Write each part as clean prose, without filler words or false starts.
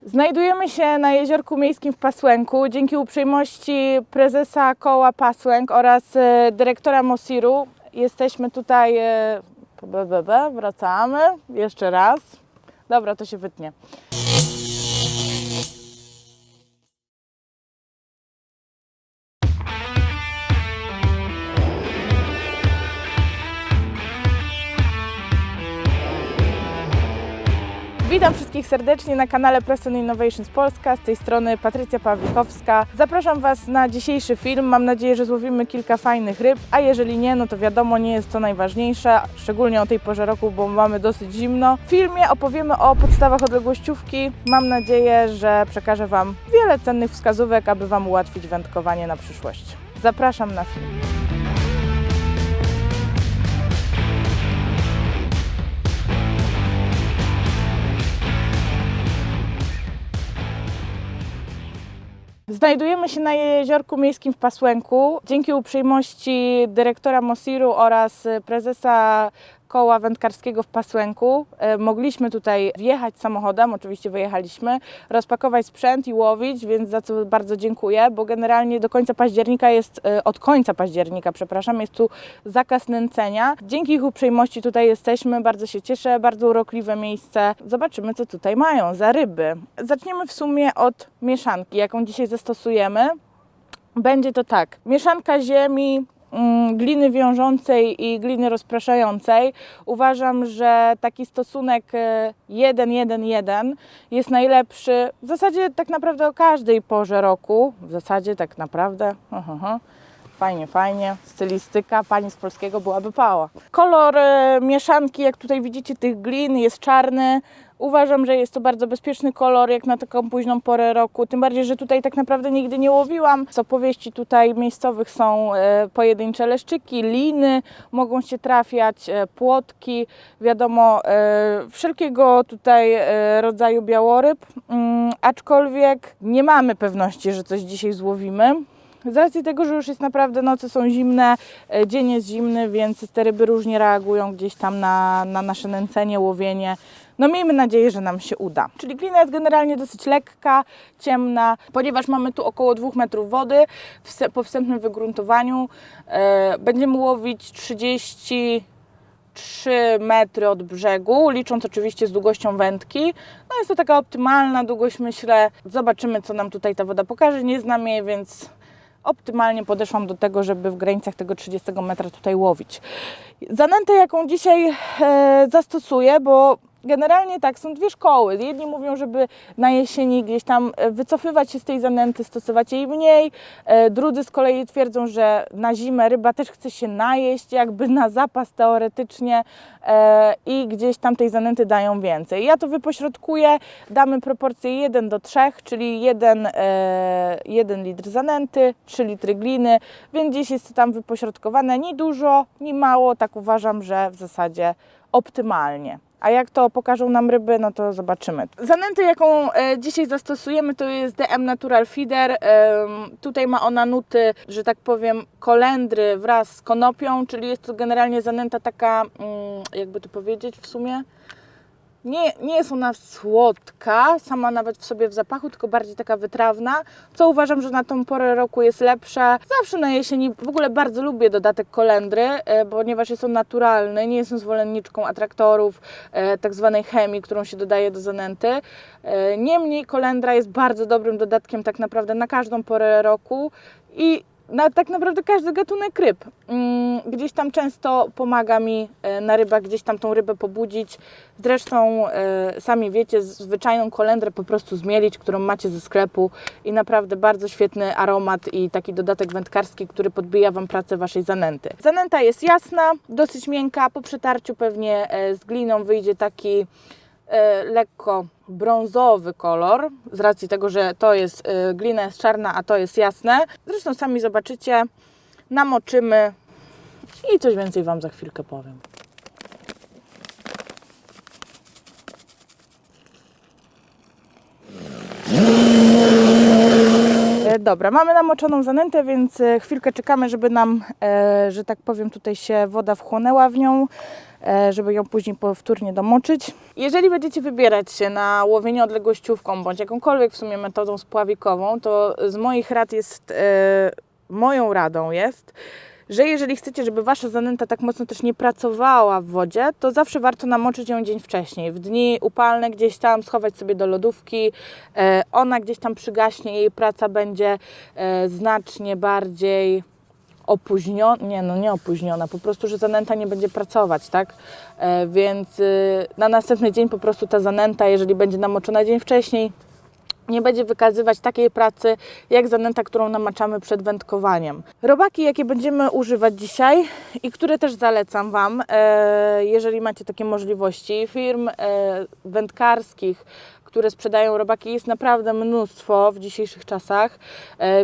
Znajdujemy się na jeziorku miejskim w Pasłęku. Dzięki uprzejmości prezesa koła Pasłęk oraz dyrektora Mosiru jesteśmy tutaj. Wracamy jeszcze raz. Dobra, to się wytnie. Witam wszystkich serdecznie na kanale Preston Innovations Polska, z tej strony Patrycja Pawlikowska. Zapraszam Was na dzisiejszy film, mam nadzieję, że złowimy kilka fajnych ryb, a jeżeli nie, no to wiadomo, nie jest to najważniejsze, szczególnie o tej porze roku, bo mamy dosyć zimno. W filmie opowiemy o podstawach odległościówki, mam nadzieję, że przekażę Wam wiele cennych wskazówek, aby Wam ułatwić wędkowanie na przyszłość. Zapraszam na film. Znajdujemy się na jeziorku miejskim w Pasłęku. Dzięki uprzejmości dyrektora Mosiru oraz prezesa koła wędkarskiego w Pasłęku mogliśmy tutaj wjechać samochodem, oczywiście wyjechaliśmy, rozpakować sprzęt i łowić, więc za co bardzo dziękuję, bo generalnie do końca października od końca października, przepraszam, jest tu zakaz nęcenia. Dzięki ich uprzejmości tutaj jesteśmy, bardzo się cieszę, bardzo urokliwe miejsce. Zobaczymy, co tutaj mają za ryby. Zaczniemy w sumie od mieszanki, jaką dzisiaj zastosujemy. Będzie to tak, mieszanka ziemi, gliny wiążącej i gliny rozpraszającej. Uważam, że taki stosunek 1-1-1 jest najlepszy w zasadzie tak naprawdę o każdej porze roku. W zasadzie tak naprawdę. Fajnie, fajnie. Stylistyka pani z polskiego byłaby pała. Kolor mieszanki, jak tutaj widzicie, tych glin jest czarny. Uważam, że jest to bardzo bezpieczny kolor jak na taką późną porę roku, tym bardziej, że tutaj tak naprawdę nigdy nie łowiłam. Z opowieści tutaj miejscowych są pojedyncze leszczyki, liny, mogą się trafiać, płotki, wiadomo, wszelkiego tutaj rodzaju białoryb, aczkolwiek nie mamy pewności, że coś dzisiaj złowimy. Z racji tego, że już jest naprawdę, noce są zimne, dzień jest zimny, więc te ryby różnie reagują gdzieś tam na nasze nęcenie, łowienie. No miejmy nadzieję, że nam się uda. Czyli glina jest generalnie dosyć lekka, ciemna, ponieważ mamy tu około 2 metrów wody po wstępnym wygruntowaniu. Będziemy łowić 33 metry od brzegu, licząc oczywiście z długością wędki. No jest to taka optymalna długość, myślę. Zobaczymy, co nam tutaj ta woda pokaże. Nie znam jej, więc optymalnie podeszłam do tego, żeby w granicach tego 30 metra tutaj łowić. Zanętę, jaką dzisiaj zastosuję, bo generalnie tak, są dwie szkoły. Jedni mówią, żeby na jesieni gdzieś tam wycofywać się z tej zanęty, stosować jej mniej. Drudzy z kolei twierdzą, że na zimę ryba też chce się najeść, jakby na zapas teoretycznie i gdzieś tam tej zanęty dają więcej. Ja to wypośrodkuję, damy proporcję 1:3, czyli 1 litr zanęty, 3 litry gliny, więc gdzieś jest to tam wypośrodkowane, ni dużo, ni mało, tak uważam, że w zasadzie optymalnie. A jak to pokażą nam ryby, no to zobaczymy. Zanętę, jaką dzisiaj zastosujemy, to jest DM Natural Feeder. Tutaj ma ona nuty, że tak powiem, kolendry wraz z konopią, czyli jest to generalnie zanęta taka, jakby to powiedzieć w sumie, nie jest ona słodka, sama nawet w sobie w zapachu, tylko bardziej taka wytrawna, co uważam, że na tą porę roku jest lepsza. Zawsze na jesieni w ogóle bardzo lubię dodatek kolendry, ponieważ jest on naturalny, nie jestem zwolenniczką atraktorów, tak zwanej chemii, którą się dodaje do zanęty. Niemniej kolendra jest bardzo dobrym dodatkiem tak naprawdę na każdą porę roku i na tak naprawdę każdy gatunek ryb. Gdzieś tam często pomaga mi na rybach, gdzieś tam tą rybę pobudzić. Zresztą sami wiecie, zwyczajną kolendrę po prostu zmielić, którą macie ze sklepu i naprawdę bardzo świetny aromat i taki dodatek wędkarski, który podbija Wam pracę Waszej zanęty. Zanęta jest jasna, dosyć miękka, po przetarciu pewnie z gliną wyjdzie taki lekko brązowy kolor, z racji tego, że to jest glina jest czarna, a to jest jasne. Zresztą sami zobaczycie, namoczymy i coś więcej Wam za chwilkę powiem. Dobra, mamy namoczoną zanętę, więc chwilkę czekamy, żeby nam, że tak powiem, tutaj się woda wchłonęła w nią, żeby ją później powtórnie domoczyć. Jeżeli będziecie wybierać się na łowienie odległościówką, bądź jakąkolwiek w sumie metodą spławikową, to z moich rad jest, moją radą jest, że jeżeli chcecie, żeby Wasza zanęta tak mocno też nie pracowała w wodzie, to zawsze warto namoczyć ją dzień wcześniej. W dni upalne gdzieś tam schować sobie do lodówki, ona gdzieś tam przygaśnie, jej praca będzie znacznie bardziej opóźniona, nie opóźniona, po prostu, że zanęta nie będzie pracować, tak? Więc na następny dzień po prostu ta zanęta, jeżeli będzie namoczona dzień wcześniej, nie będzie wykazywać takiej pracy, jak zanęta, którą namaczamy przed wędkowaniem. Robaki, jakie będziemy używać dzisiaj i które też zalecam Wam, jeżeli macie takie możliwości, firm wędkarskich, które sprzedają robaki, jest naprawdę mnóstwo w dzisiejszych czasach,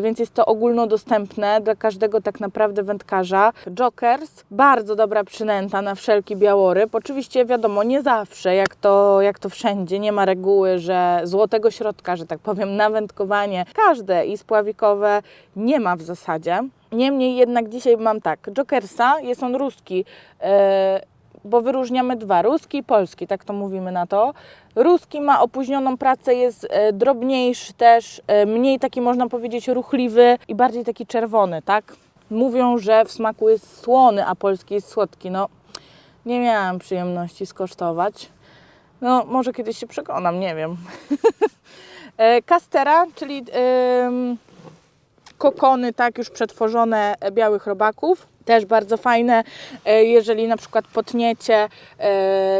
więc jest to ogólnodostępne dla każdego tak naprawdę wędkarza. Jokers, bardzo dobra przynęta na wszelki białoryb. Oczywiście wiadomo, nie zawsze, jak to wszędzie, nie ma reguły, że złotego środka, że tak powiem, na wędkowanie każde i spławikowe nie ma w zasadzie. Niemniej jednak dzisiaj mam tak, Jokersa, jest on ruski, bo wyróżniamy dwa, ruski i polski, tak to mówimy na to. Ruski ma opóźnioną pracę, jest drobniejszy też, mniej taki można powiedzieć ruchliwy i bardziej taki czerwony, tak? Mówią, że w smaku jest słony, a polski jest słodki. No, nie miałam przyjemności skosztować. No, może kiedyś się przekonam, nie wiem. Kastera, czyli kokony, tak, już przetworzone białych robaków. Też bardzo fajne, jeżeli na przykład potniecie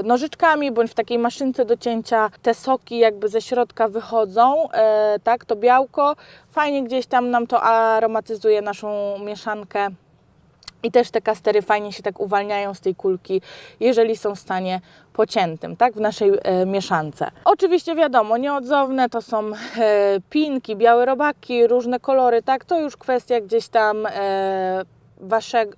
nożyczkami bądź w takiej maszynce do cięcia, te soki jakby ze środka wychodzą, tak, to białko, fajnie gdzieś tam nam to aromatyzuje naszą mieszankę i też te kastery fajnie się tak uwalniają z tej kulki, jeżeli są w stanie pociętym, tak, w naszej mieszance. Oczywiście wiadomo, nieodzowne to są pinki, białe robaki, różne kolory, tak, to już kwestia gdzieś tam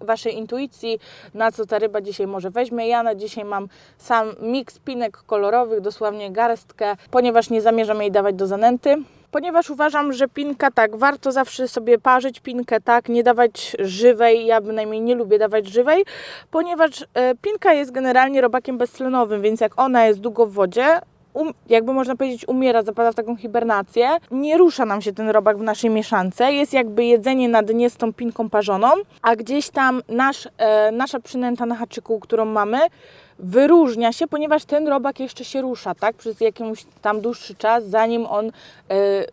Waszej intuicji, na co ta ryba dzisiaj może weźmie. Ja na dzisiaj mam sam miks pinek kolorowych, dosłownie garstkę, ponieważ nie zamierzam jej dawać do zanęty. Ponieważ uważam, że pinka tak, warto zawsze sobie parzyć pinkę, tak, nie dawać żywej, ja bynajmniej nie lubię dawać żywej, ponieważ pinka jest generalnie robakiem beztlenowym, więc jak ona jest długo w wodzie, jakby można powiedzieć umiera, zapada w taką hibernację, nie rusza nam się ten robak w naszej mieszance, jest jakby jedzenie na dnie z tą pinką parzoną, a gdzieś tam nasza przynęta na haczyku, którą mamy, wyróżnia się, ponieważ ten robak jeszcze się rusza, tak, przez jakiś tam dłuższy czas, zanim on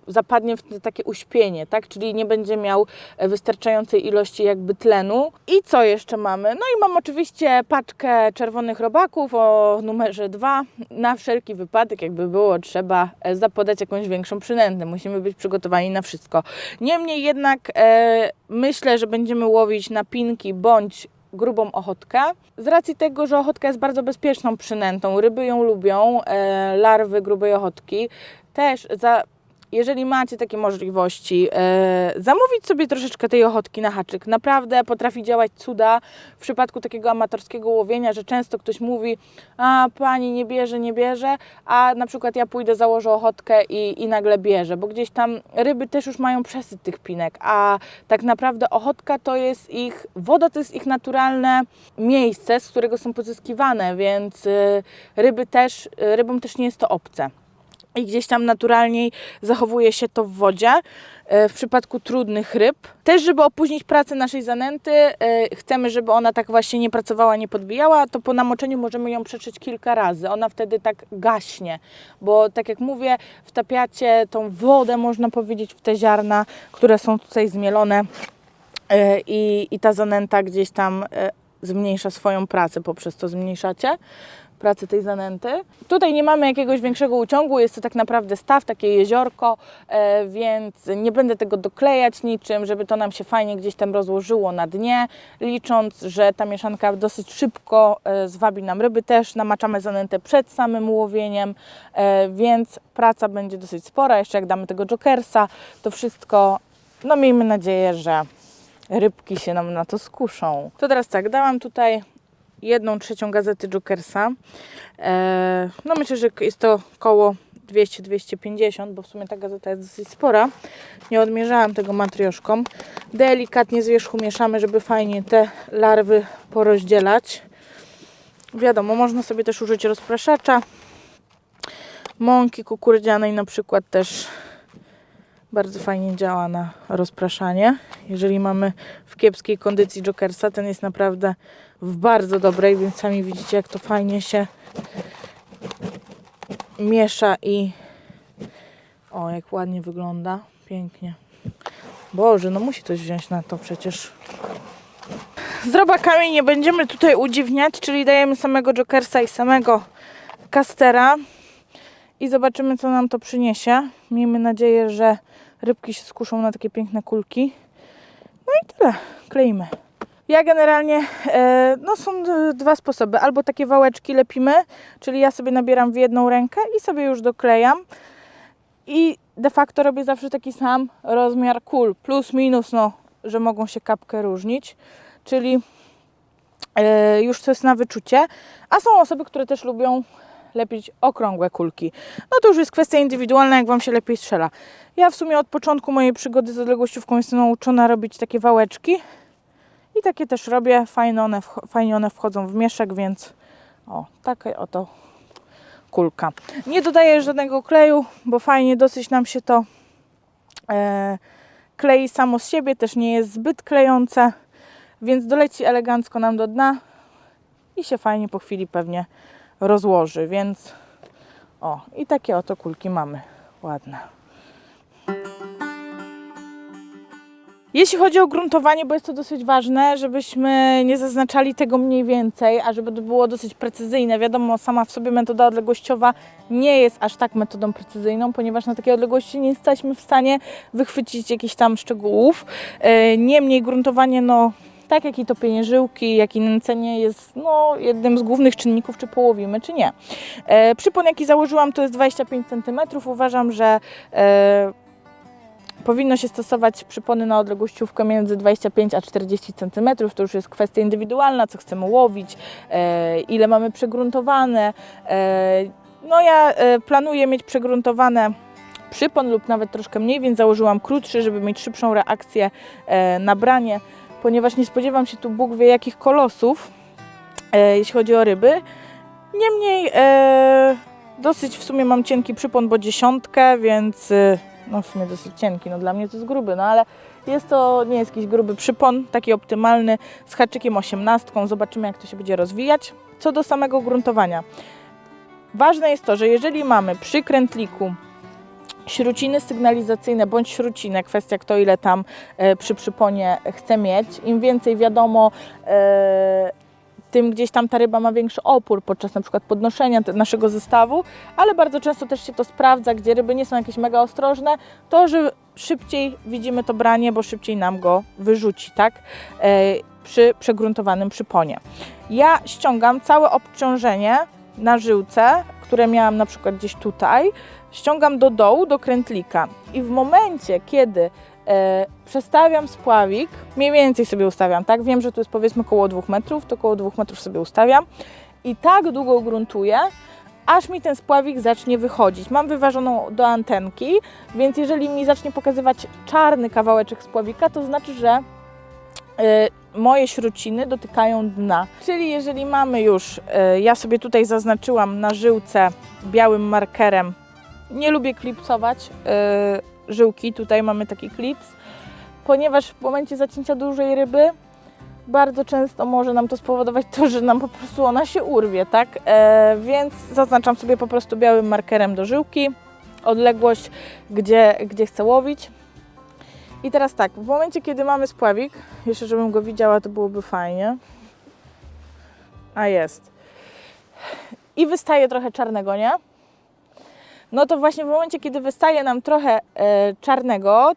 zapadnie w takie uśpienie, tak, czyli nie będzie miał wystarczającej ilości jakby tlenu. I co jeszcze mamy? No i mam oczywiście paczkę czerwonych robaków o numerze 2, na wszelki wypadek, jakby było trzeba zapodać jakąś większą przynętę, musimy być przygotowani na wszystko. Niemniej jednak myślę, że będziemy łowić na pinki bądź grubą ochotkę. Z racji tego, że ochotka jest bardzo bezpieczną przynętą, ryby ją lubią, larwy grubej ochotki. Też jeżeli macie takie możliwości, zamówić sobie troszeczkę tej ochotki na haczyk. Naprawdę potrafi działać cuda w przypadku takiego amatorskiego łowienia, że często ktoś mówi, a pani nie bierze, a na przykład ja pójdę, założę ochotkę i nagle bierze, bo gdzieś tam ryby też już mają przesyt tych pinek, a tak naprawdę ochotka to jest woda to jest ich naturalne miejsce, z którego są pozyskiwane, więc rybom też nie jest to obce. I gdzieś tam naturalniej zachowuje się to w wodzie w przypadku trudnych ryb. Też, żeby opóźnić pracę naszej zanęty, chcemy, żeby ona tak właśnie nie pracowała, nie podbijała, to po namoczeniu możemy ją przetrzeć kilka razy. Ona wtedy tak gaśnie, bo tak jak mówię, wtapiacie tą wodę, można powiedzieć, w te ziarna, które są tutaj zmielone i ta zanęta gdzieś tam zmniejsza swoją pracę, poprzez to zmniejszacie pracy tej zanęty. Tutaj nie mamy jakiegoś większego uciągu, jest to tak naprawdę staw, takie jeziorko, więc nie będę tego doklejać niczym, żeby to nam się fajnie gdzieś tam rozłożyło na dnie, licząc, że ta mieszanka dosyć szybko zwabi nam ryby. Też namaczamy zanętę przed samym łowieniem, więc praca będzie dosyć spora. Jeszcze jak damy tego jokersa, to wszystko, no miejmy nadzieję, że rybki się nam na to skuszą. To teraz tak, dałam tutaj 1/3 gazety Jokersa. No myślę, że jest to koło 200-250, bo w sumie ta gazeta jest dosyć spora. Nie odmierzałam tego matrioszką. Delikatnie z wierzchu mieszamy, żeby fajnie te larwy porozdzielać. Wiadomo, można sobie też użyć rozpraszacza. Mąki kukurydzianej na przykład też bardzo fajnie działa na rozpraszanie. Jeżeli mamy w kiepskiej kondycji Jokersa, ten jest naprawdę w bardzo dobrej, więc sami widzicie, jak to fajnie się miesza i o, jak ładnie wygląda. Pięknie. Boże, no musi coś wziąć na to przecież. Z robakami nie będziemy tutaj udziwniać, czyli dajemy samego Jokersa i samego Castera i zobaczymy, co nam to przyniesie. Miejmy nadzieję, że rybki się skuszą na takie piękne kulki. No i tyle. Kleimy. Ja generalnie, no są dwa sposoby. Albo takie wałeczki lepimy, czyli ja sobie nabieram w jedną rękę i sobie już doklejam. I de facto robię zawsze taki sam rozmiar kul. Plus, minus, no, że mogą się kapkę różnić. Czyli już to jest na wyczucie. A są osoby, które też lubią lepić okrągłe kulki. No to już jest kwestia indywidualna, jak Wam się lepiej strzela. Ja w sumie od początku mojej przygody z odległościówką jestem nauczona robić takie wałeczki. I takie też robię. Fajnie one wchodzą w mieszek, więc o, taka oto kulka. Nie dodaję żadnego kleju, bo fajnie dosyć nam się to klei samo z siebie. Też nie jest zbyt klejące, więc doleci elegancko nam do dna i się fajnie po chwili pewnie rozłoży, więc o, i takie oto kulki mamy. Ładne. Jeśli chodzi o gruntowanie, bo jest to dosyć ważne, żebyśmy nie zaznaczali tego mniej więcej, a żeby to było dosyć precyzyjne. Wiadomo, sama w sobie metoda odległościowa nie jest aż tak metodą precyzyjną, ponieważ na takiej odległości nie jesteśmy w stanie wychwycić jakichś tam szczegółów. Niemniej gruntowanie, no tak jak i topienie żyłki, jak i nęcenie jest no, jednym z głównych czynników, czy połowimy, czy nie. Przypon, jaki założyłam, to jest 25 cm. Uważam, że powinno się stosować przypony na odległościówkę między 25 a 40 cm. To już jest kwestia indywidualna, co chcemy łowić, ile mamy przegruntowane. No ja planuję mieć przegruntowane przypon lub nawet troszkę mniej, więc założyłam krótszy, żeby mieć szybszą reakcję na branie, ponieważ nie spodziewam się tu Bóg wie jakich kolosów, jeśli chodzi o ryby. Niemniej dosyć w sumie mam cienki przypon, bo 10, więc no w sumie dosyć cienki, no dla mnie to jest gruby, no ale jest to, nie jest jakiś gruby przypon, taki optymalny, z haczykiem 18, zobaczymy jak to się będzie rozwijać. Co do samego gruntowania, ważne jest to, że jeżeli mamy przy krętliku śruciny sygnalizacyjne bądź śrucinę, kwestia kto ile tam przy przyponie chce mieć, im więcej wiadomo, tym gdzieś tam ta ryba ma większy opór podczas na przykład podnoszenia naszego zestawu, ale bardzo często też się to sprawdza, gdzie ryby nie są jakieś mega ostrożne, to że szybciej widzimy to branie, bo szybciej nam go wyrzuci, tak? Przy przegruntowanym przyponie. Ja ściągam całe obciążenie na żyłce, które miałam na przykład gdzieś tutaj, ściągam do dołu, do krętlika i w momencie, kiedy przestawiam spławik, mniej więcej sobie ustawiam, tak? Wiem, że tu jest powiedzmy około 2 metrów, to około 2 metrów sobie ustawiam i tak długo gruntuję, aż mi ten spławik zacznie wychodzić. Mam wyważoną do antenki, więc jeżeli mi zacznie pokazywać czarny kawałeczek spławika, to znaczy, że moje śruciny dotykają dna. Czyli jeżeli mamy już, ja sobie tutaj zaznaczyłam na żyłce białym markerem, nie lubię klipsować żyłki, tutaj mamy taki klips, ponieważ w momencie zacięcia dużej ryby bardzo często może nam to spowodować to, że nam po prostu ona się urwie, tak? Więc zaznaczam sobie po prostu białym markerem do żyłki odległość, gdzie chcę łowić. I teraz tak, w momencie kiedy mamy spławik, jeszcze żebym go widziała, to byłoby fajnie. A jest. I wystaje trochę czarnego, nie? No to właśnie w momencie, kiedy wystaje nam trochę czarnego,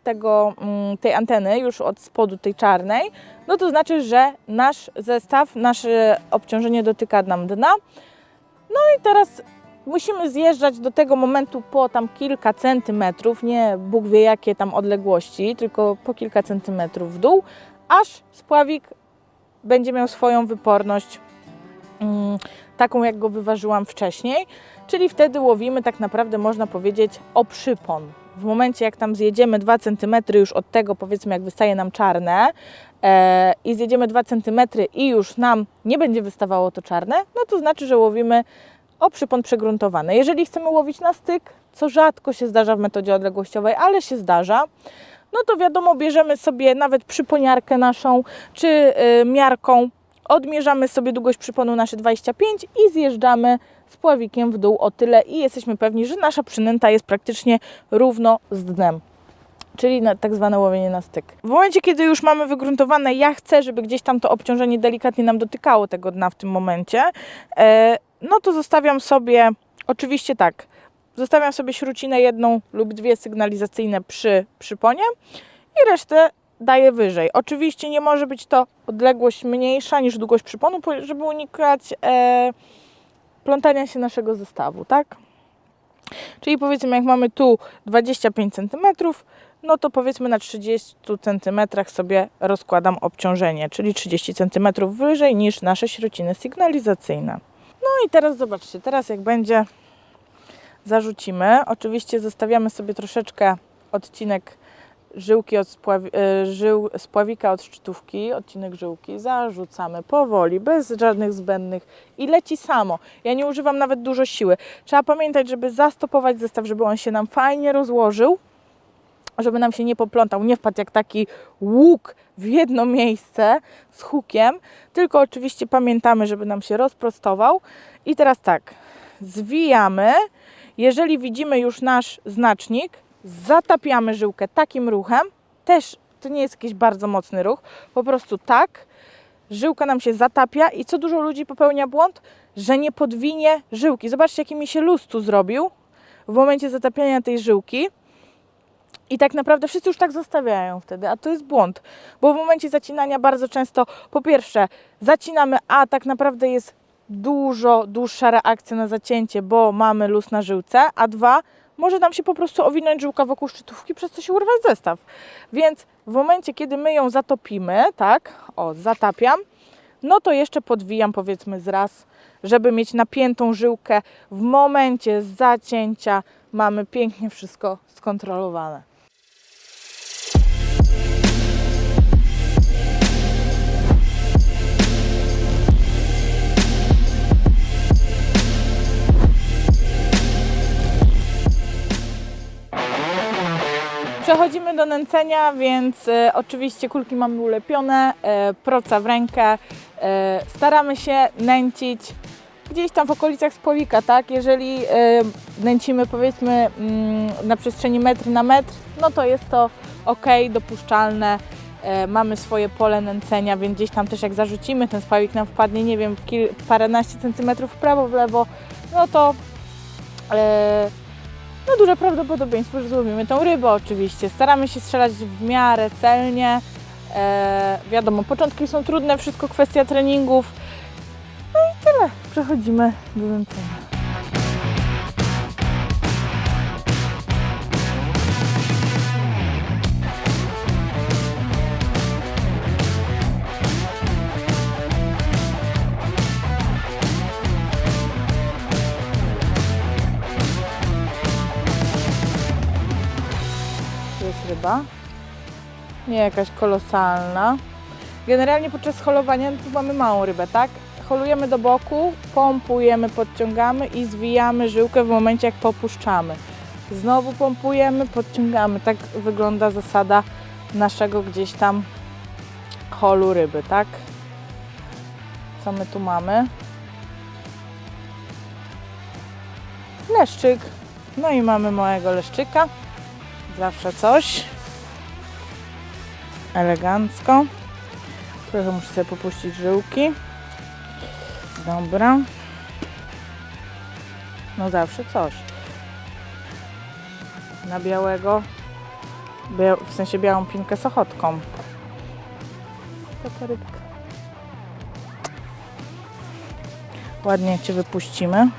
tej anteny już od spodu tej czarnej, no to znaczy, że nasz zestaw, nasze obciążenie dotyka nam dna. No i teraz musimy zjeżdżać do tego momentu po tam kilka centymetrów, nie Bóg wie jakie tam odległości, tylko po kilka centymetrów w dół, aż spławik będzie miał swoją wyporność, taką jak go wyważyłam wcześniej. czyli wtedy łowimy tak naprawdę, można powiedzieć, o przypon. W momencie, jak tam zjedziemy 2 cm już od tego, powiedzmy, jak wystaje nam czarne i zjedziemy 2 cm i już nam nie będzie wystawało to czarne, no to znaczy, że łowimy o przypon przegruntowany. Jeżeli chcemy łowić na styk, co rzadko się zdarza w metodzie odległościowej, ale się zdarza, no to wiadomo, bierzemy sobie nawet przyponiarkę naszą, czy miarką, odmierzamy sobie długość przyponu nasze 25 i zjeżdżamy spławikiem w dół o tyle i jesteśmy pewni, że nasza przynęta jest praktycznie równo z dnem. Czyli tak zwane łowienie na styk. W momencie, kiedy już mamy wygruntowane, ja chcę, żeby gdzieś tam to obciążenie delikatnie nam dotykało tego dna w tym momencie, no to zostawiam sobie, oczywiście tak, zostawiam sobie śrucinę 1 lub 2 sygnalizacyjne przy przyponie i resztę daję wyżej. Oczywiście nie może być to odległość mniejsza niż długość przyponu, żeby unikać plątania się naszego zestawu, tak? Czyli powiedzmy, jak mamy tu 25 cm, no to powiedzmy na 30 cm sobie rozkładam obciążenie, czyli 30 cm wyżej niż nasze śruciny sygnalizacyjne. No i teraz zobaczcie, teraz jak będzie, zarzucimy. Oczywiście zostawiamy sobie troszeczkę odcinek żyłki od spławika od szczytówki, odcinek żyłki, zarzucamy powoli, bez żadnych zbędnych i leci samo. Ja nie używam nawet dużo siły. Trzeba pamiętać, żeby zastopować zestaw, żeby on się nam fajnie rozłożył, żeby nam się nie poplątał, nie wpadł jak taki łuk w jedno miejsce z hukiem, tylko oczywiście pamiętamy, żeby nam się rozprostował. I teraz tak, zwijamy. Jeżeli widzimy już nasz znacznik, zatapiamy żyłkę takim ruchem, też to nie jest jakiś bardzo mocny ruch, po prostu tak, żyłka nam się zatapia i co dużo ludzi popełnia błąd, że nie podwinie żyłki. Zobaczcie, jaki mi się luz tu zrobił w momencie zatapiania tej żyłki i tak naprawdę wszyscy już tak zostawiają wtedy, a to jest błąd, bo w momencie zacinania bardzo często, po pierwsze, zacinamy, a tak naprawdę jest dużo dłuższa reakcja na zacięcie, bo mamy luz na żyłce, a 2, może nam się po prostu owinąć żyłka wokół szczytówki, przez co się urwać zestaw. Więc w momencie, kiedy my ją zatopimy, tak, o, zatapiam, no to jeszcze podwijam, powiedzmy, zraz, żeby mieć napiętą żyłkę. W momencie zacięcia mamy pięknie wszystko skontrolowane. Przechodzimy do nęcenia, więc oczywiście kulki mamy ulepione, proca w rękę. Staramy się nęcić gdzieś tam w okolicach spławika, tak? Jeżeli nęcimy, powiedzmy, na przestrzeni metr na metr, no to jest to ok, dopuszczalne. Mamy swoje pole nęcenia, więc gdzieś tam też jak zarzucimy, ten spławik nam wpadnie, nie wiem, paręnaście centymetrów w prawo, w lewo, no to no duże prawdopodobieństwo, że złowimy tą rybę oczywiście. Staramy się strzelać w miarę celnie. Wiadomo, początki są trudne, wszystko kwestia treningów. No i tyle. Przechodzimy do nęcenia. Ryba, nie jakaś kolosalna. Generalnie podczas holowania tu mamy małą rybę, tak? Holujemy do boku, pompujemy, podciągamy i zwijamy żyłkę w momencie, jak popuszczamy. Znowu pompujemy, podciągamy. Tak wygląda zasada naszego gdzieś tam holu ryby, tak? Co my tu mamy? Leszczyk. No i mamy małego leszczyka. Zawsze coś. Elegancko. Trochę muszę sobie popuścić żyłki. Dobra. No zawsze coś. Na białego. W sensie białą pinkę z ochotką. Taka rybka. Ładnie Cię wypuścimy.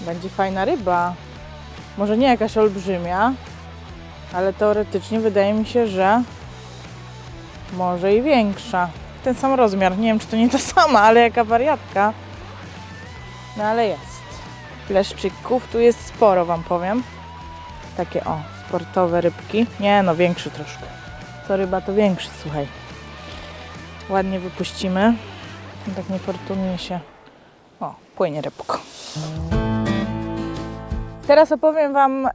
Będzie fajna ryba. Może nie jakaś olbrzymia, ale teoretycznie wydaje mi się, że może i większa. Ten sam rozmiar, nie wiem czy to nie ta sama, ale jaka wariatka. No ale jest. Leszczyków tu jest sporo, Wam powiem. Takie sportowe rybki. Nie no, większy troszkę. To ryba to większy, słuchaj. Ładnie wypuścimy. Tak niefortunnie się... płynie rybko. Teraz opowiem Wam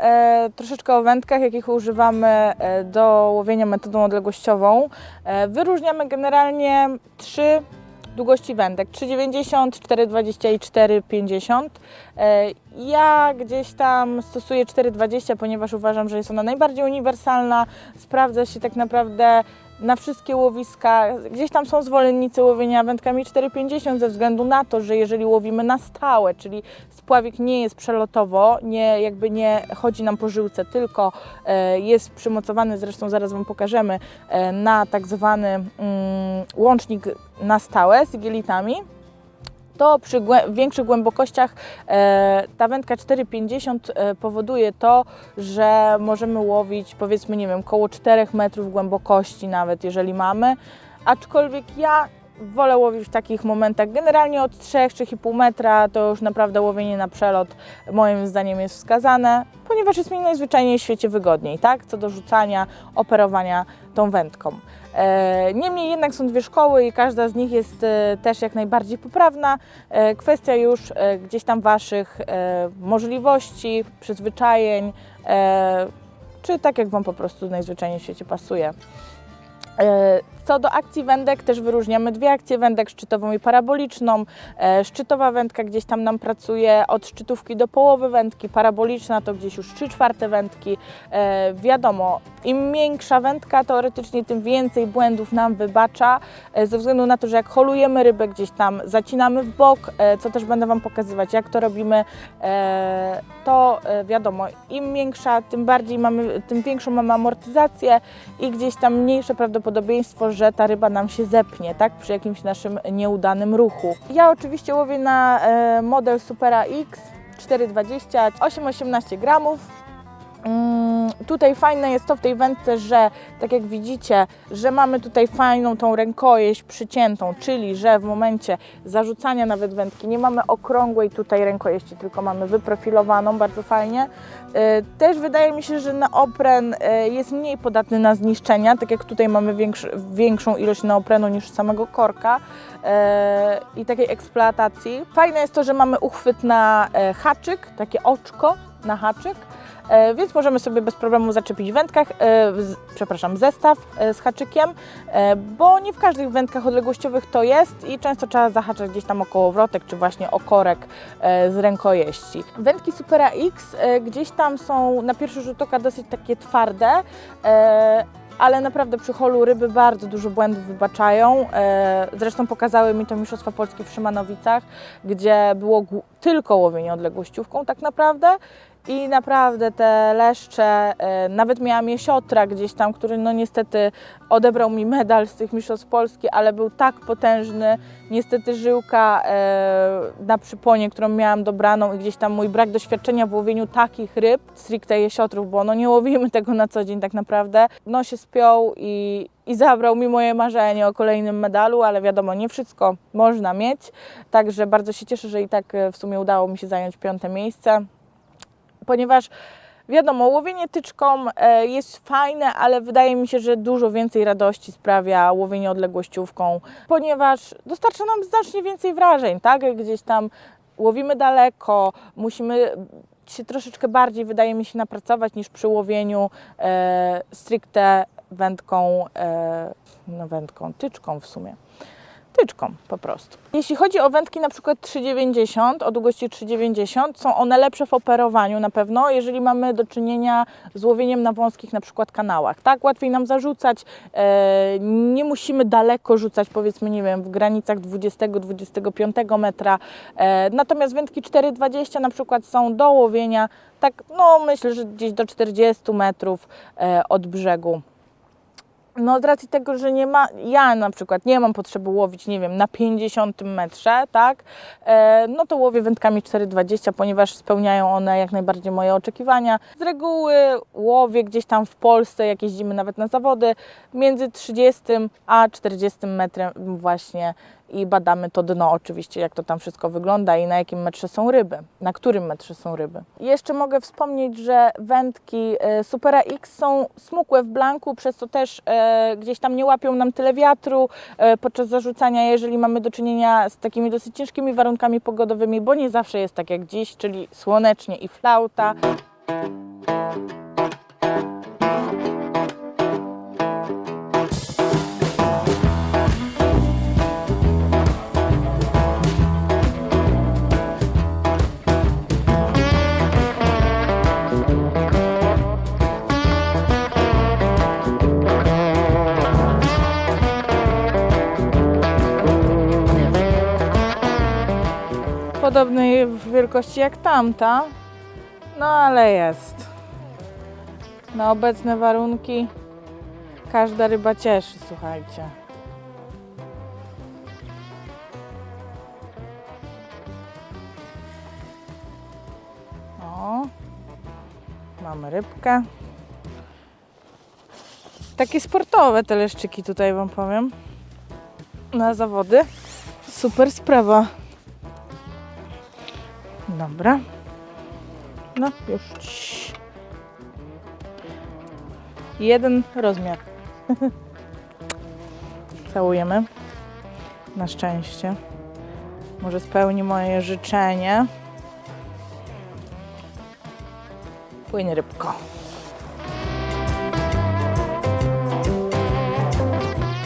troszeczkę o wędkach, jakich używamy do łowienia metodą odległościową. Wyróżniamy generalnie 3 długości wędek, 3,90, 4,20 i 4,50. Ja gdzieś tam stosuję 4,20, ponieważ uważam, że jest ona najbardziej uniwersalna, sprawdza się tak naprawdę na wszystkie łowiska. Gdzieś tam są zwolennicy łowienia wędkami 4,50 ze względu na to, że jeżeli łowimy na stałe, czyli spławik nie jest przelotowo, nie chodzi nam po żyłce, tylko jest przymocowany, zresztą zaraz Wam pokażemy, na tak zwany łącznik na stałe z igielitami, to przy większych głębokościach ta wędka 4,50 powoduje to, że możemy łowić, powiedzmy, nie wiem, koło 4 metrów głębokości nawet, jeżeli mamy, aczkolwiek ja wolę łowić w takich momentach generalnie od 3-3,5 metra, to już naprawdę łowienie na przelot moim zdaniem jest wskazane, ponieważ jest mi najzwyczajniej w świecie wygodniej, tak, co do rzucania, operowania tą wędką. Niemniej jednak są 2 szkoły i każda z nich jest też jak najbardziej poprawna. Kwestia już gdzieś tam Waszych możliwości, przyzwyczajeń, czy tak jak Wam po prostu najzwyczajniej w świecie pasuje. Co do akcji wędek, też wyróżniamy 2 akcje wędek, szczytową i paraboliczną. Szczytowa wędka gdzieś tam nam pracuje od szczytówki do połowy wędki, paraboliczna to gdzieś już 3/4 wędki. Wiadomo, im miększa wędka, teoretycznie tym więcej błędów nam wybacza, ze względu na to, że jak holujemy rybę gdzieś tam, zacinamy w bok, co też będę Wam pokazywać, jak to robimy, to wiadomo, im miększa, tym większą mamy amortyzację i gdzieś tam mniejsze prawdopodobieństwo, że ta ryba nam się zepnie, tak, przy jakimś naszym nieudanym ruchu. Ja oczywiście łowię na model Supera X 4,20, 8-18 gramów. Tutaj fajne jest to w tej wędce, że tak jak widzicie, że mamy tutaj fajną tą rękojeść przyciętą, czyli że w momencie zarzucania nawet wędki nie mamy okrągłej tutaj rękojeści, tylko mamy wyprofilowaną bardzo fajnie. Też wydaje mi się, że neopren jest mniej podatny na zniszczenia, tak jak tutaj mamy większą ilość neoprenu niż samego korka i takiej eksploatacji. Fajne jest to, że mamy uchwyt na haczyk, takie oczko na haczyk. Więc możemy sobie bez problemu zaczepić w wędkach, zestaw z haczykiem, bo nie w każdych wędkach odległościowych to jest i często trzeba zahaczać gdzieś tam o kołowrotek, czy właśnie o korek z rękojeści. Wędki Supera X gdzieś tam są na pierwszy rzut oka dosyć takie twarde, ale naprawdę przy holu ryby bardzo dużo błędów wybaczają. Zresztą pokazały mi to Mistrzostwa Polski w Szymanowicach, gdzie było tylko łowienie odległościówką tak naprawdę. I naprawdę te leszcze, nawet miałam jesiotra gdzieś tam, który no niestety odebrał mi medal z tych Mistrzostw Polski, ale był tak potężny, niestety żyłka na przyponie, którą miałam dobraną i gdzieś tam mój brak doświadczenia w łowieniu takich ryb, stricte jesiotrów, bo no nie łowimy tego na co dzień tak naprawdę, no się spiął i zabrał mi moje marzenie o kolejnym medalu, ale wiadomo, nie wszystko można mieć, także bardzo się cieszę, że i tak w sumie udało mi się zająć 5. miejsce. Ponieważ wiadomo, łowienie tyczką jest fajne, ale wydaje mi się, że dużo więcej radości sprawia łowienie odległościówką, ponieważ dostarcza nam znacznie więcej wrażeń, tak? Gdzieś tam łowimy daleko, musimy się troszeczkę bardziej, wydaje mi się, napracować niż przy łowieniu stricte tyczką w sumie. Tyczką po prostu. Jeśli chodzi o wędki na przykład 3,90, o długości 3,90, są one lepsze w operowaniu na pewno, jeżeli mamy do czynienia z łowieniem na wąskich na przykład kanałach, tak? Łatwiej nam zarzucać, nie musimy daleko rzucać, powiedzmy, nie wiem, w granicach 20-25 metra, natomiast wędki 4,20 na przykład są do łowienia, tak, no myślę, że gdzieś do 40 metrów od brzegu. No z racji tego, że nie ma, ja na przykład nie mam potrzeby łowić, nie wiem, na 50 metrze, tak, no to łowię wędkami 4,20, ponieważ spełniają one jak najbardziej moje oczekiwania. Z reguły łowię gdzieś tam w Polsce, jak jeździmy nawet na zawody, między 30 a 40 metrem właśnie i badamy to dno oczywiście, jak to tam wszystko wygląda i na jakim metrze są ryby, na którym metrze są ryby. Jeszcze mogę wspomnieć, że wędki Supera X są smukłe w blanku, przez co też gdzieś tam nie łapią nam tyle wiatru podczas zarzucania, jeżeli mamy do czynienia z takimi dosyć ciężkimi warunkami pogodowymi, bo nie zawsze jest tak jak dziś, czyli słonecznie i flauta. Podobnej wielkości jak tamta, no ale jest. Na obecne warunki każda ryba cieszy, słuchajcie. O, mamy rybkę. Takie sportowe te leszczyki tutaj Wam powiem. Na zawody. Super sprawa. Dobra. No już. Jeden rozmiar. Całujemy. Na szczęście. Może spełni moje życzenie. Płynie rybko.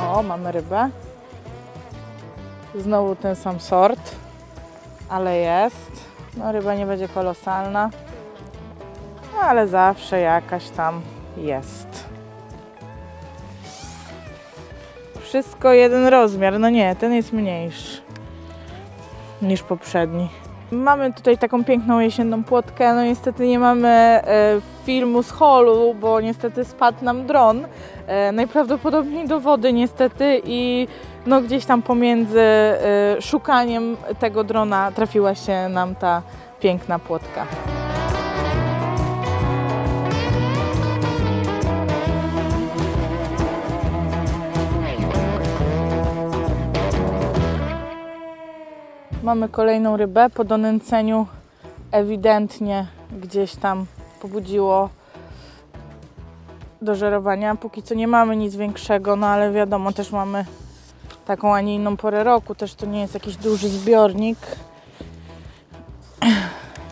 O, mamy rybę. Znowu ten sam sort, ale jest. No ryba nie będzie kolosalna, ale zawsze jakaś tam jest. Wszystko jeden rozmiar, no nie, ten jest mniejszy niż poprzedni. Mamy tutaj taką piękną jesienną płotkę, no niestety nie mamy filmu z holu, bo niestety spadł nam dron, najprawdopodobniej do wody niestety i no gdzieś tam pomiędzy szukaniem tego drona trafiła się nam ta piękna płotka. Mamy kolejną rybę, po donęceniu ewidentnie gdzieś tam pobudziło do żerowania. Póki co nie mamy nic większego, no ale wiadomo, też mamy taką, a nie inną porę roku, też to nie jest jakiś duży zbiornik,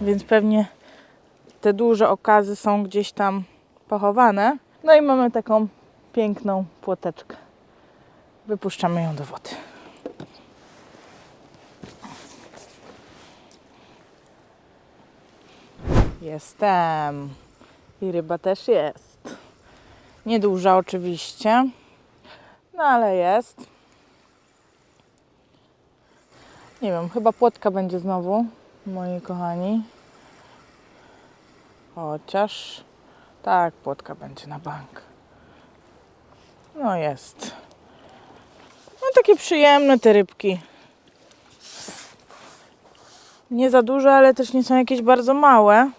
więc pewnie te duże okazy są gdzieś tam pochowane. No i mamy taką piękną płoteczkę. Wypuszczamy ją do wody. Jestem. I ryba też jest. Nieduża oczywiście, no ale jest. Nie wiem, chyba płotka będzie znowu, moi kochani. Chociaż tak, płotka będzie na bank. No jest. No takie przyjemne te rybki. Nie za duże, ale też nie są jakieś bardzo małe.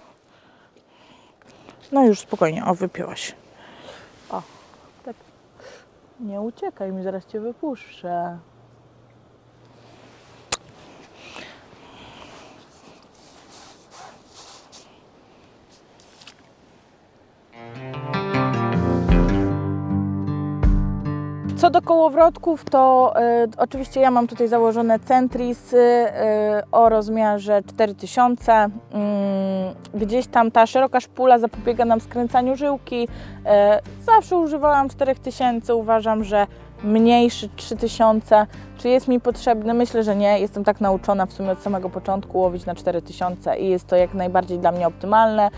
No już spokojnie, o, wypiłaś. O, tak. Nie uciekaj mi, zaraz Cię wypuszczę. Co do kołowrotków, to oczywiście ja mam tutaj założone Centrisy o rozmiarze 4000. Gdzieś tam ta szeroka szpula zapobiega nam skręcaniu żyłki. Zawsze używałam 4000, uważam, że mniejszy 3000. Czy jest mi potrzebny? Myślę, że nie. Jestem tak nauczona w sumie od samego początku łowić na 4000 i jest to jak najbardziej dla mnie optymalne.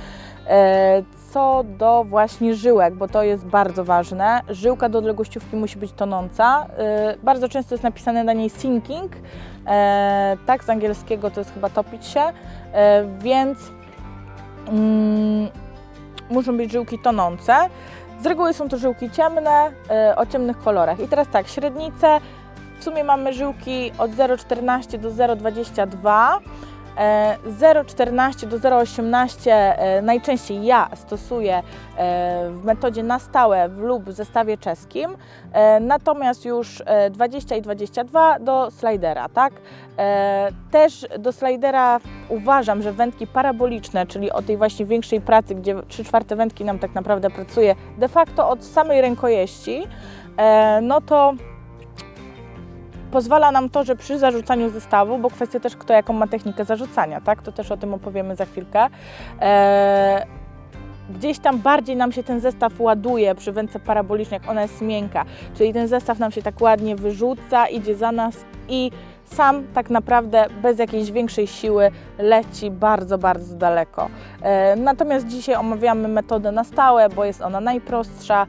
Co do właśnie żyłek, bo to jest bardzo ważne. Żyłka do odległościówki musi być tonąca. Bardzo często jest napisane na niej sinking. Tak, z angielskiego to jest chyba topić się. Więc muszą być żyłki tonące. Z reguły są to żyłki ciemne, o ciemnych kolorach. I teraz tak, średnice, w sumie mamy żyłki od 0,14 do 0,22. 0,14 do 0,18 najczęściej ja stosuję w metodzie na stałe lub w zestawie czeskim, natomiast już 20 i 22 do slidera, tak? Też do slidera uważam, że wędki paraboliczne, czyli o tej właśnie większej pracy, gdzie 3/4 wędki nam tak naprawdę pracuje de facto od samej rękojeści, no to pozwala nam to, że przy zarzucaniu zestawu, bo kwestia też kto jaką ma technikę zarzucania, tak? To też o tym opowiemy za chwilkę. Gdzieś tam bardziej nam się ten zestaw ładuje przy wędce parabolicznej, jak ona jest miękka, czyli ten zestaw nam się tak ładnie wyrzuca, idzie za nas i sam tak naprawdę bez jakiejś większej siły leci bardzo, bardzo daleko. Natomiast dzisiaj omawiamy metodę na stałe, bo jest ona najprostsza,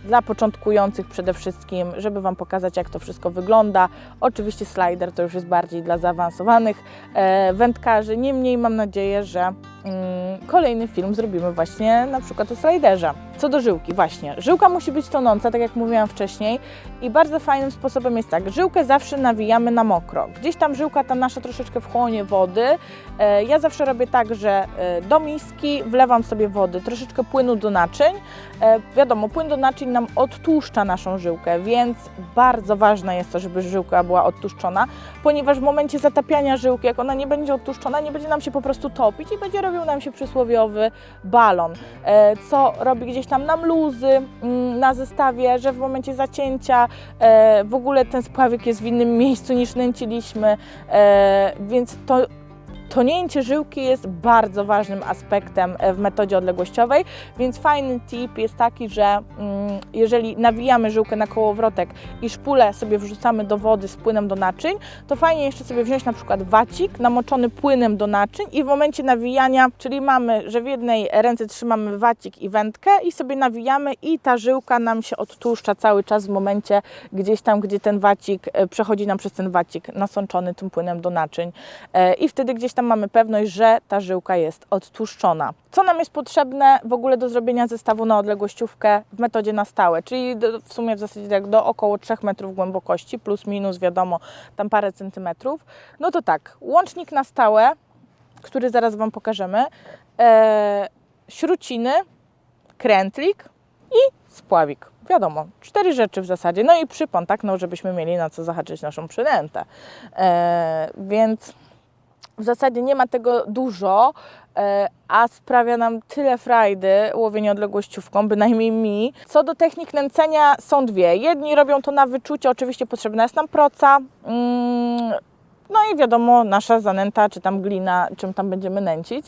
dla początkujących przede wszystkim, żeby Wam pokazać, jak to wszystko wygląda. Oczywiście slider to już jest bardziej dla zaawansowanych wędkarzy, niemniej mam nadzieję, że kolejny film zrobimy właśnie na przykład o sliderze. Co do żyłki, właśnie, żyłka musi być tonąca, tak jak mówiłam wcześniej, i bardzo fajnym sposobem jest tak, żyłkę zawsze nawijamy na mokro. Gdzieś tam żyłka ta nasza troszeczkę wchłonie wody. Ja zawsze robię tak, że do miski wlewam sobie wody, troszeczkę płynu do naczyń. Wiadomo, płyn do naczyń nam odtłuszcza naszą żyłkę, więc bardzo ważne jest to, żeby żyłka była odtłuszczona, ponieważ w momencie zatapiania żyłki, jak ona nie będzie odtłuszczona, nie będzie nam się po prostu topić i będzie robił nam się przysłowiowy balon, co robi gdzieś tam nam luzy na zestawie, że w momencie zacięcia w ogóle ten spławik jest w innym miejscu niż nęciliśmy, więc tonięcie żyłki jest bardzo ważnym aspektem w metodzie odległościowej, więc fajny tip jest taki, że jeżeli nawijamy żyłkę na kołowrotek i szpulę sobie wrzucamy do wody z płynem do naczyń, to fajnie jeszcze sobie wziąć na przykład wacik namoczony płynem do naczyń i w momencie nawijania, czyli mamy, że w jednej ręce trzymamy wacik i wędkę i sobie nawijamy i ta żyłka nam się odtłuszcza cały czas w momencie gdzieś tam, gdzie ten wacik przechodzi nam przez ten wacik nasączony tym płynem do naczyń i wtedy gdzieś tam mamy pewność, że ta żyłka jest odtłuszczona. Co nam jest potrzebne w ogóle do zrobienia zestawu na odległościówkę w metodzie na stałe, czyli w sumie w zasadzie tak do około 3 metrów głębokości, plus minus wiadomo, tam parę centymetrów. No to tak, łącznik na stałe, który zaraz Wam pokażemy, śruciny, krętlik i spławik. Wiadomo, 4 rzeczy w zasadzie, no i przypon, tak, no żebyśmy mieli na co zahaczyć naszą przynętę. Więc w zasadzie nie ma tego dużo, a sprawia nam tyle frajdy łowienie odległościówką, bynajmniej mi. Co do technik nęcenia są dwie. Jedni robią to na wyczucie, oczywiście potrzebna jest nam proca, no i wiadomo, nasza zanęta, czy tam glina, czym tam będziemy nęcić.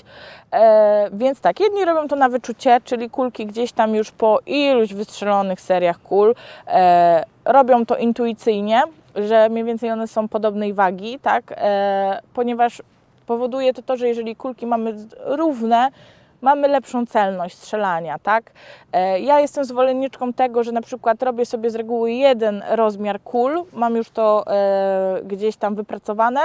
Więc tak, jedni robią to na wyczucie, czyli kulki gdzieś tam już po iluś wystrzelonych seriach kul robią to intuicyjnie, że mniej więcej one są podobnej wagi, tak? Ponieważ powoduje to, że jeżeli kulki mamy równe, mamy lepszą celność strzelania, tak? Ja jestem zwolenniczką tego, że na przykład robię sobie z reguły jeden rozmiar kul, mam już to gdzieś tam wypracowane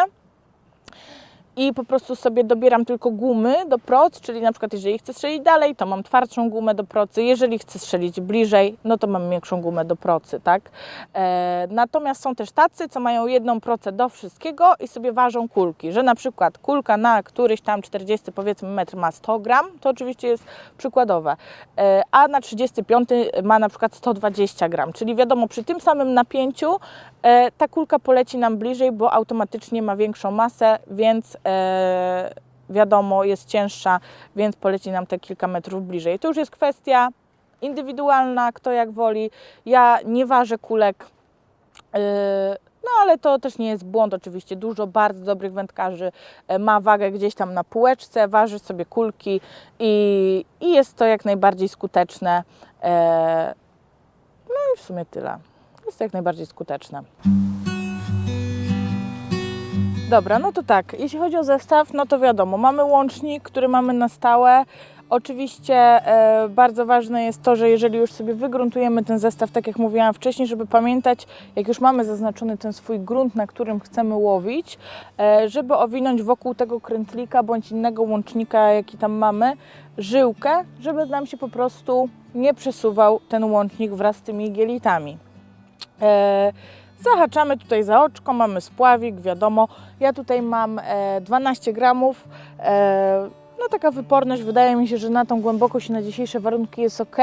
i po prostu sobie dobieram tylko gumy do proc, czyli na przykład jeżeli chcę strzelić dalej, to mam twardszą gumę do procy, jeżeli chcę strzelić bliżej, no to mam miększą gumę do procy, tak? Natomiast są też tacy, co mają jedną procę do wszystkiego i sobie ważą kulki, że na przykład kulka na któryś tam 40 powiedzmy metr ma 100 gram, to oczywiście jest przykładowe, a na 35 ma na przykład 120 gram, czyli wiadomo, przy tym samym napięciu ta kulka poleci nam bliżej, bo automatycznie ma większą masę, więc wiadomo, jest cięższa, więc poleci nam te kilka metrów bliżej. To już jest kwestia indywidualna, kto jak woli. Ja nie ważę kulek, no ale to też nie jest błąd oczywiście. Dużo bardzo dobrych wędkarzy ma wagę gdzieś tam na półeczce, waży sobie kulki i jest to jak najbardziej skuteczne. No i w sumie tyle. Jest to jak najbardziej skuteczne. Dobra, no to tak, jeśli chodzi o zestaw, no to wiadomo, mamy łącznik, który mamy na stałe, Oczywiście bardzo ważne jest to, że jeżeli już sobie wygruntujemy ten zestaw, tak jak mówiłam wcześniej, żeby pamiętać, jak już mamy zaznaczony ten swój grunt, na którym chcemy łowić, żeby owinąć wokół tego krętlika bądź innego łącznika, jaki tam mamy, żyłkę, żeby nam się po prostu nie przesuwał ten łącznik wraz z tymi igielitami. Zahaczamy tutaj za oczko, mamy spławik, wiadomo, ja tutaj mam 12 gramów, no taka wyporność, wydaje mi się, że na tą głębokość i na dzisiejsze warunki jest ok,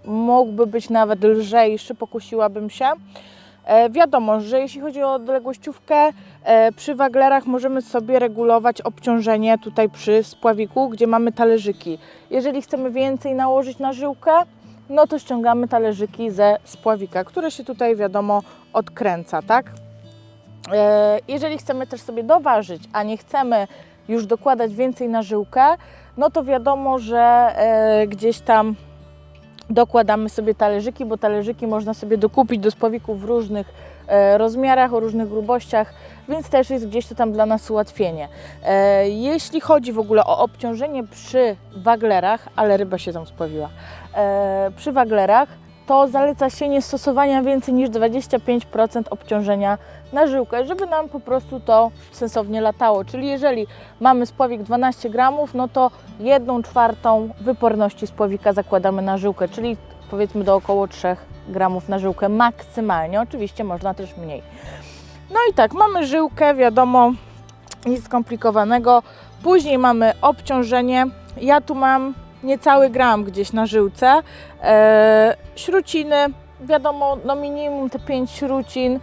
mógłby być nawet lżejszy, pokusiłabym się. Wiadomo, że jeśli chodzi o odległościówkę, przy waglerach możemy sobie regulować obciążenie tutaj przy spławiku, gdzie mamy talerzyki. Jeżeli chcemy więcej nałożyć na żyłkę, no to ściągamy talerzyki ze spławika, które się tutaj wiadomo odkręca, tak? Jeżeli chcemy też sobie doważyć, a nie chcemy już dokładać więcej na żyłkę, no to wiadomo, że gdzieś tam dokładamy sobie talerzyki, bo talerzyki można sobie dokupić do spławików w różnych rozmiarach, o różnych grubościach, więc też jest gdzieś to tam dla nas ułatwienie. Jeśli chodzi w ogóle o obciążenie przy waglerach, ale ryba się tam spławiła, przy waglerach, to zaleca się nie stosowania więcej niż 25% obciążenia na żyłkę, żeby nam po prostu to sensownie latało. Czyli jeżeli mamy spławik 12 gramów, no to 1/4 wyporności spławika zakładamy na żyłkę, czyli powiedzmy do około 3 gramów na żyłkę maksymalnie. Oczywiście można też mniej. No i tak, mamy żyłkę, wiadomo, nic skomplikowanego. Później mamy obciążenie. Ja tu mam niecały gram gdzieś na żyłce. Śruciny, wiadomo, no minimum te 5 śrucin,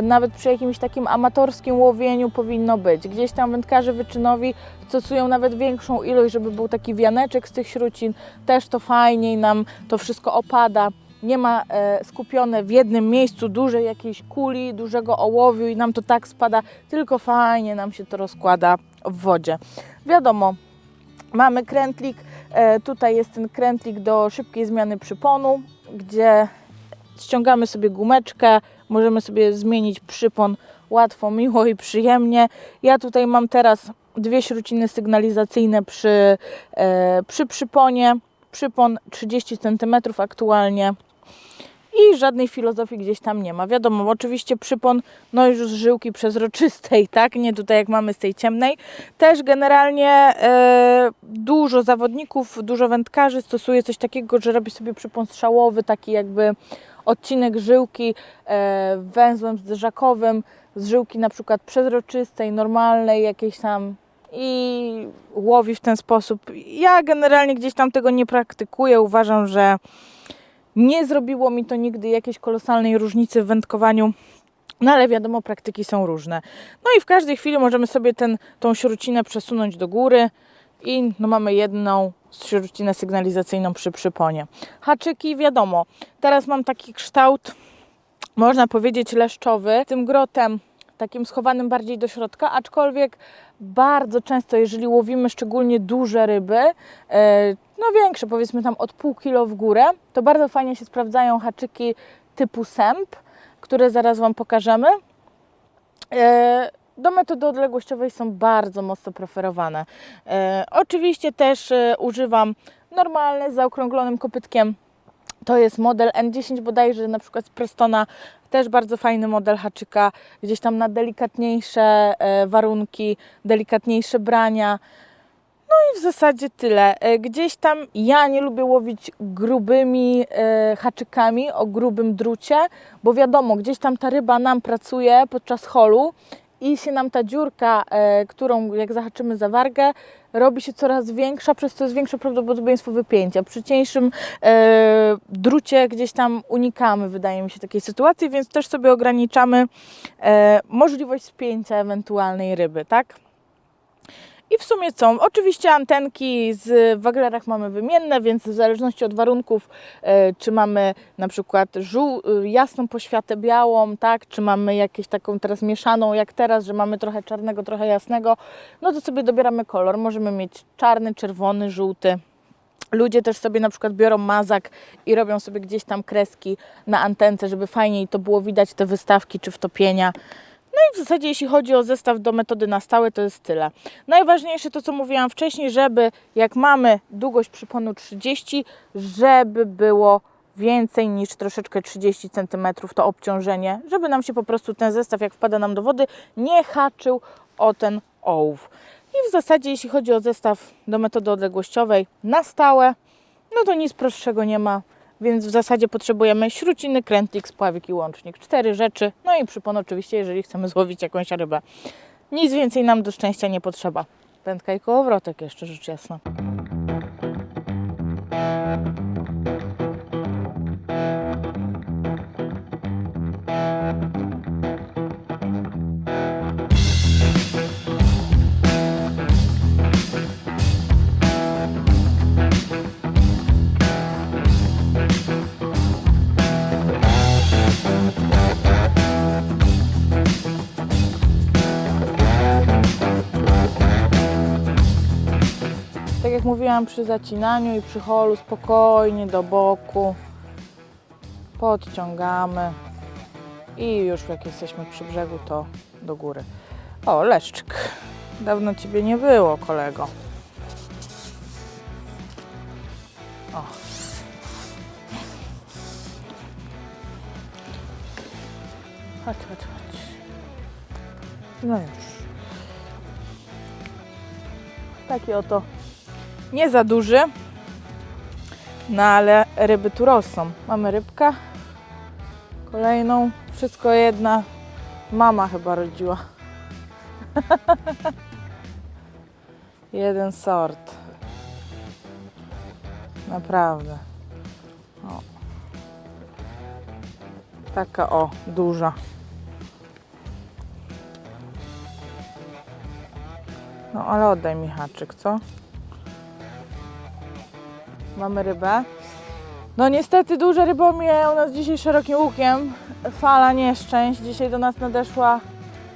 nawet przy jakimś takim amatorskim łowieniu powinno być. Gdzieś tam wędkarze wyczynowi stosują nawet większą ilość, żeby był taki wianeczek z tych śrucin. Też to fajniej nam to wszystko opada. Nie ma skupione w jednym miejscu dużej jakiejś kuli, dużego ołowiu i nam to tak spada, tylko fajnie nam się to rozkłada w wodzie. Wiadomo, mamy krętlik, tutaj jest ten krętlik do szybkiej zmiany przyponu, gdzie ściągamy sobie gumeczkę, możemy sobie zmienić przypon łatwo, miło i przyjemnie. Ja tutaj mam teraz 2 śruciny sygnalizacyjne przy przyponie, przypon 30 cm aktualnie. I żadnej filozofii gdzieś tam nie ma. Wiadomo, oczywiście przypon, no już z żyłki przezroczystej, tak? Nie tutaj jak mamy z tej ciemnej. Też generalnie dużo zawodników, dużo wędkarzy stosuje coś takiego, że robi sobie przypon strzałowy, taki jakby odcinek żyłki węzłem zderzakowym, z żyłki na przykład przezroczystej, normalnej, jakiejś tam i łowi w ten sposób. Ja generalnie gdzieś tam tego nie praktykuję. Uważam, że nie zrobiło mi to nigdy jakiejś kolosalnej różnicy w wędkowaniu, no ale wiadomo, praktyki są różne. No i w każdej chwili możemy sobie tą śrucinę przesunąć do góry i no mamy jedną śrucinę sygnalizacyjną przy przyponie. Haczyki, wiadomo, teraz mam taki kształt, można powiedzieć leszczowy, tym grotem takim schowanym bardziej do środka, aczkolwiek bardzo często, jeżeli łowimy szczególnie duże ryby, no większe, powiedzmy tam od pół kilo w górę, to bardzo fajnie się sprawdzają haczyki typu sęp, które zaraz Wam pokażemy. Do metody odległościowej są bardzo mocno preferowane. Oczywiście też używam normalny, z zaokrąglonym kopytkiem. To jest model N10 bodajże, na przykład z Prestona, też bardzo fajny model haczyka, gdzieś tam na delikatniejsze warunki, delikatniejsze brania. No i w zasadzie tyle. Gdzieś tam ja nie lubię łowić grubymi haczykami o grubym drucie, bo wiadomo, gdzieś tam ta ryba nam pracuje podczas holu i się nam ta dziurka, którą jak zahaczymy za wargę, robi się coraz większa, przez co jest większe prawdopodobieństwo wypięcia. Przy cieńszym drucie gdzieś tam unikamy, wydaje mi się, takiej sytuacji, więc też sobie ograniczamy możliwość spięcia ewentualnej ryby, tak? I w sumie co? Oczywiście antenki w waglerach mamy wymienne, więc w zależności od warunków, czy mamy na przykład jasną poświatę białą, tak? Czy mamy jakąś taką teraz mieszaną, jak teraz, że mamy trochę czarnego, trochę jasnego, no to sobie dobieramy kolor. Możemy mieć czarny, czerwony, żółty. Ludzie też sobie na przykład biorą mazak i robią sobie gdzieś tam kreski na antence, żeby fajniej to było widać, te wystawki czy wtopienia. I w zasadzie jeśli chodzi o zestaw do metody na stałe, to jest tyle. Najważniejsze to, co mówiłam wcześniej, żeby jak mamy długość przyponu 30, żeby było więcej niż troszeczkę 30 cm to obciążenie, żeby nam się po prostu ten zestaw, jak wpada nam do wody, nie haczył o ten ołów. I w zasadzie jeśli chodzi o zestaw do metody odległościowej na stałe, no to nic prostszego nie ma. Więc w zasadzie potrzebujemy śruciny, krętlik, spławik i łącznik. 4 rzeczy, no i przypon oczywiście, jeżeli chcemy złowić jakąś rybę. Nic więcej nam do szczęścia nie potrzeba. Pętka i kołowrotek jeszcze, rzecz jasna. Tak jak mówiłam, przy zacinaniu i przy holu spokojnie do boku podciągamy i już jak jesteśmy przy brzegu, to do góry. O, leszczyk. Dawno Ciebie nie było, kolego. O. Chodź, chodź, chodź. No już. Taki oto nie za duży, no ale ryby tu rosną. Mamy rybkę, kolejną, wszystko jedna. Mama chyba rodziła. Jeden sort. Naprawdę. O. Taka o, duża. No ale oddaj mi haczyk, co? Mamy rybę. No niestety duże ryby omijają nas dzisiaj szerokim łukiem. Fala nieszczęść. Dzisiaj do nas nadeszła,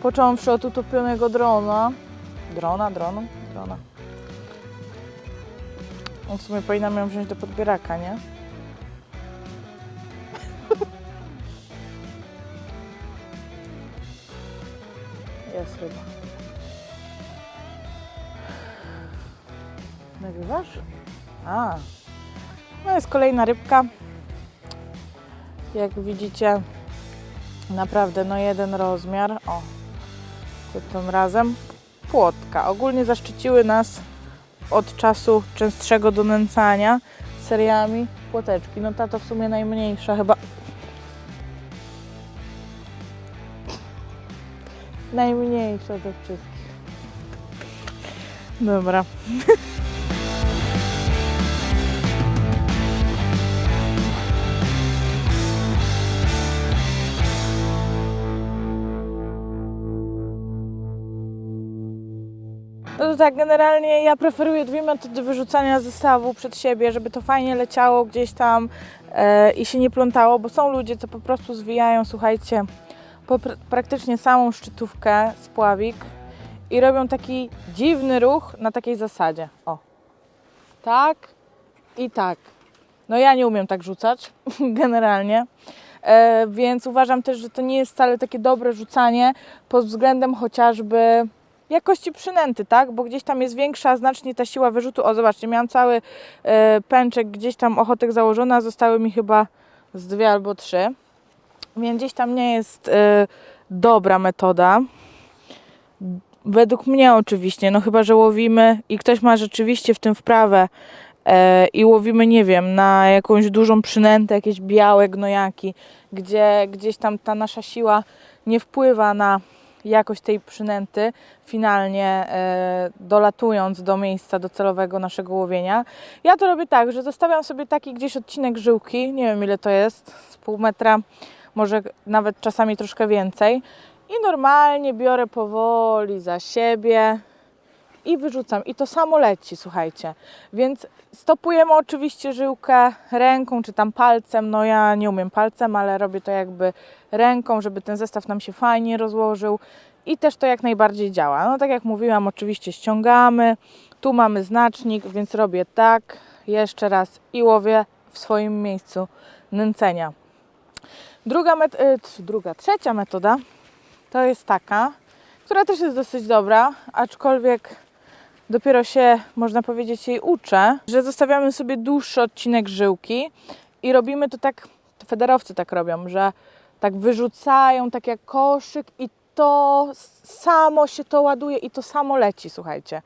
począwszy od utopionego drona. Drona. No w sumie powinnam ją wziąć do podbieraka, nie? Jest ryba. Nagrywasz? A. No jest kolejna rybka. Jak widzicie, naprawdę no jeden rozmiar. O, to tym razem płotka. Ogólnie zaszczyciły nas od czasu częstszego donęcania seriami płoteczki. No ta to w sumie najmniejsza chyba. Najmniejsza ze wszystkich. Dobra. No to tak, generalnie ja preferuję dwie metody wyrzucania zestawu przed siebie, żeby to fajnie leciało gdzieś tam i się nie plątało, bo są ludzie, co po prostu zwijają, słuchajcie, praktycznie samą szczytówkę, spławik i robią taki dziwny ruch na takiej zasadzie. O, tak i tak. No ja nie umiem tak rzucać, generalnie, więc uważam też, że to nie jest wcale takie dobre rzucanie pod względem chociażby jakości przynęty, tak? Bo gdzieś tam jest większa znacznie ta siła wyrzutu. O, zobaczcie, miałam cały pęczek gdzieś tam ochotek założona, zostały mi chyba z 2 albo 3. Więc gdzieś tam nie jest dobra metoda. Według mnie oczywiście, no chyba, że łowimy i ktoś ma rzeczywiście w tym wprawę i łowimy, nie wiem, na jakąś dużą przynętę, jakieś białe gnojaki, gdzie gdzieś tam ta nasza siła nie wpływa na jakość tej przynęty, finalnie dolatując do miejsca docelowego naszego łowienia. Ja to robię tak, że zostawiam sobie taki gdzieś odcinek żyłki, nie wiem ile to jest, z pół metra, może nawet czasami troszkę więcej i normalnie biorę powoli za siebie i wyrzucam. I to samo leci, słuchajcie. Więc stopujemy oczywiście żyłkę ręką czy tam palcem. No ja nie umiem palcem, ale robię to jakby ręką, żeby ten zestaw nam się fajnie rozłożył. I też to jak najbardziej działa. No tak jak mówiłam, oczywiście ściągamy. Tu mamy znacznik, więc robię tak, jeszcze raz i łowię w swoim miejscu nęcenia. Trzecia metoda to jest taka, która też jest dosyć dobra, aczkolwiek dopiero się, można powiedzieć, jej uczę, że zostawiamy sobie dłuższy odcinek żyłki i robimy to tak, to federowcy tak robią, że tak wyrzucają tak jak koszyk i to samo się to ładuje i to samo leci, słuchajcie.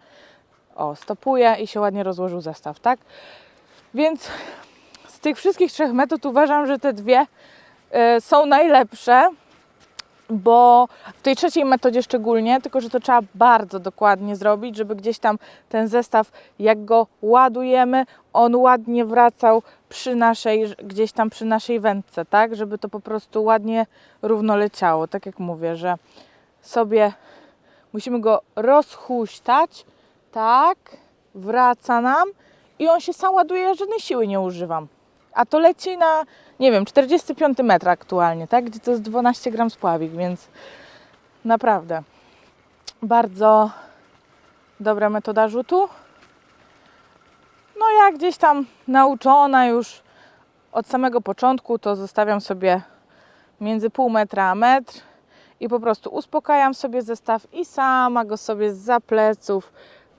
O, stopuje i się ładnie rozłożył zestaw, tak? Więc z tych wszystkich 3 metod uważam, że te 2 są najlepsze, bo w tej 3 metodzie szczególnie, tylko że to trzeba bardzo dokładnie zrobić, żeby gdzieś tam ten zestaw, jak go ładujemy, on ładnie wracał gdzieś tam przy naszej wędce, tak? Żeby to po prostu ładnie równo leciało. Tak jak mówię, że sobie musimy go rozhuśtać, tak, wraca nam i on się sam ładuje, ja żadnej siły nie używam. A to leci na, nie wiem, 45 metr aktualnie, tak? Gdzie to jest 12 gram spławik, więc naprawdę bardzo dobra metoda rzutu. No ja gdzieś tam nauczona już od samego początku, to zostawiam sobie między pół metra a metr i po prostu uspokajam sobie zestaw i sama go sobie zza pleców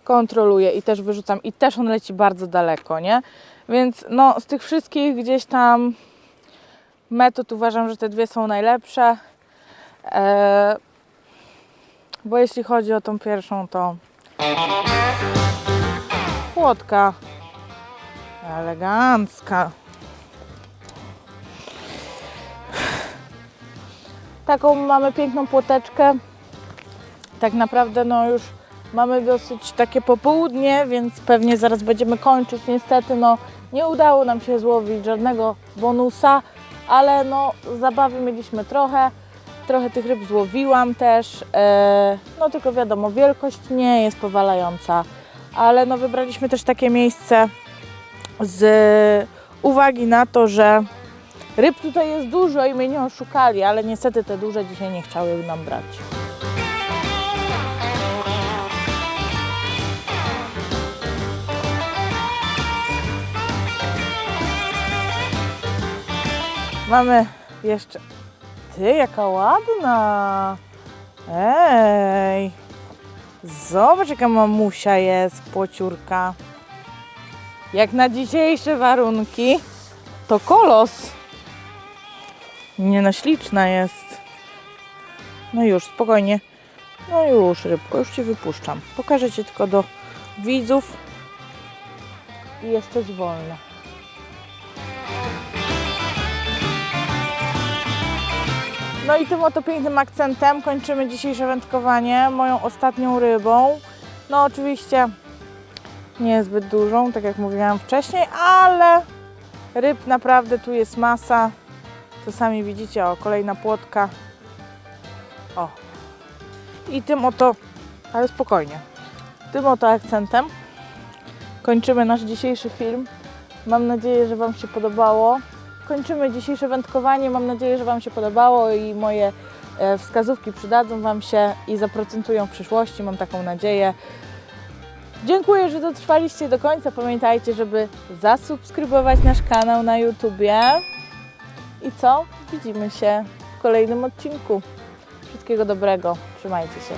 kontroluję i też wyrzucam i też on leci bardzo daleko, nie? Więc no z tych wszystkich gdzieś tam metod uważam, że te 2 są najlepsze, bo jeśli chodzi o tą pierwszą, to płotka elegancka. Taką mamy piękną płoteczkę. Tak naprawdę no już mamy dosyć takie popołudnie, więc pewnie zaraz będziemy kończyć. Niestety no nie udało nam się złowić żadnego bonusa, ale no zabawy mieliśmy trochę tych ryb złowiłam też, no tylko wiadomo, wielkość nie jest powalająca, ale no wybraliśmy też takie miejsce z uwagi na to, że ryb tutaj jest dużo i mnie nie oszukali, ale niestety te duże dzisiaj nie chciały nam brać. Mamy jeszcze... Ty, jaka ładna! Ej! Zobacz, jaka mamusia jest, płociurka. Jak na dzisiejsze warunki, to kolos. Nie no, śliczna jest. No już, spokojnie. No już, rybko, już Cię wypuszczam. Pokażę Cię tylko do widzów i jesteś wolna. No i tym oto pięknym akcentem kończymy dzisiejsze wędkowanie moją ostatnią rybą. No oczywiście nie jest zbyt dużą, tak jak mówiłam wcześniej, ale ryb naprawdę tu jest masa. To sami widzicie, o, kolejna płotka. O. I tym oto, ale spokojnie, tym oto akcentem kończymy nasz dzisiejszy film. Mam nadzieję, że Wam się podobało. Kończymy dzisiejsze wędkowanie. Mam nadzieję, że Wam się podobało i moje wskazówki przydadzą Wam się i zaprocentują w przyszłości. Mam taką nadzieję. Dziękuję, że dotrwaliście do końca. Pamiętajcie, żeby zasubskrybować nasz kanał na YouTubie. I co? Widzimy się w kolejnym odcinku. Wszystkiego dobrego. Trzymajcie się.